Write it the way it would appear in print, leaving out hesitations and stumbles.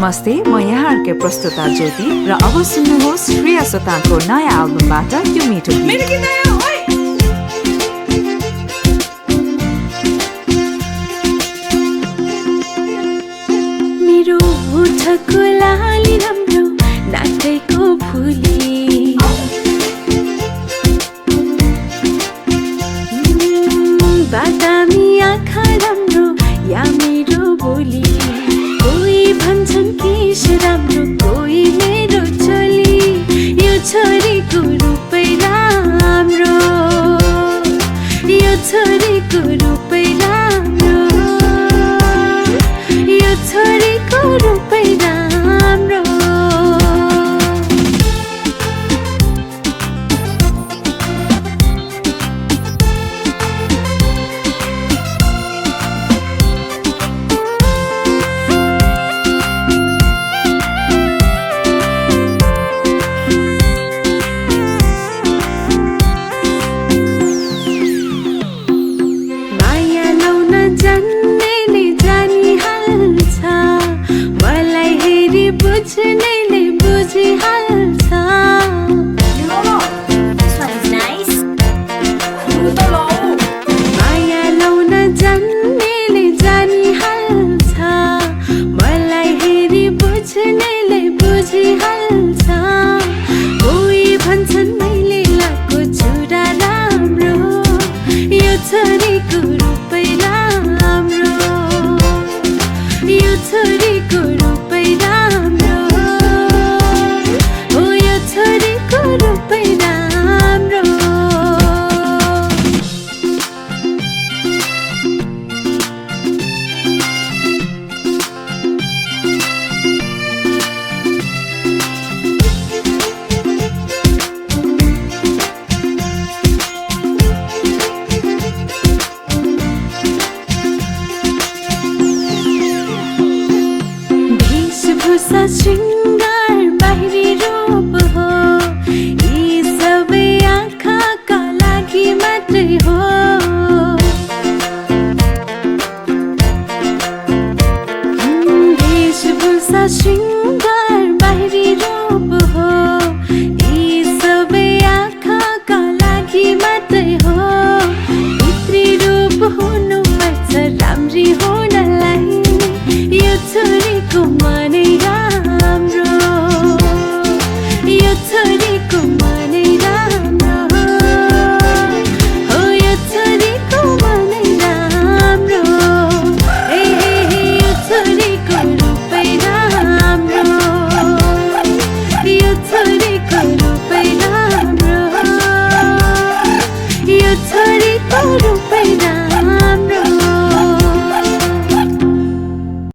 नमस्ते, म यहाँहरुकै प्रस्तुता ज्योति र अब सुन्नुहोस् श्रेया सोताङको नयाँ एल्बमबाट त्यो मिठो गीत। मेरो ओठको लाली राम्रो नाकैको फुली बादामी आँखा राम्रो या मेरो बोली कोही भन्छन् केश राम्रो कोही मेरो चोली यो छोरीको रूपै राम्रो यो छोरीको रूपै राम्रो यो छोरीको रूपै राम्रो बुझ्नेले बुझिहाल्छ माया लाउन जान्नेले जानिहाल्छ मलाई हेरी बुझ्नेले बुझिहाल्छ कोही भन्छन् मैले लाको छुरा राम्रो यो छोरीको रूपै राम्रो यो छोरीको रूपै राम्रो श्रृंगार बाहिरी रूप हो यी सबै आँखाका लागि मात्रै हो वेशभूषा श्रृंगार बाहिरी रूप हो यी सबै आँखाका लागि मात्रै हो भित्री रूप हुनुपर्छ राम्री हुनलाई यो छोरीको मनै राम्रो यो छोरीको मनै राम्रो हो यो छोरीको मनै राम्रो हे यो छोरीको रूपै राम्रो यो छोरीको रूपै राम्रो यो छोरीको रूपै राम्रो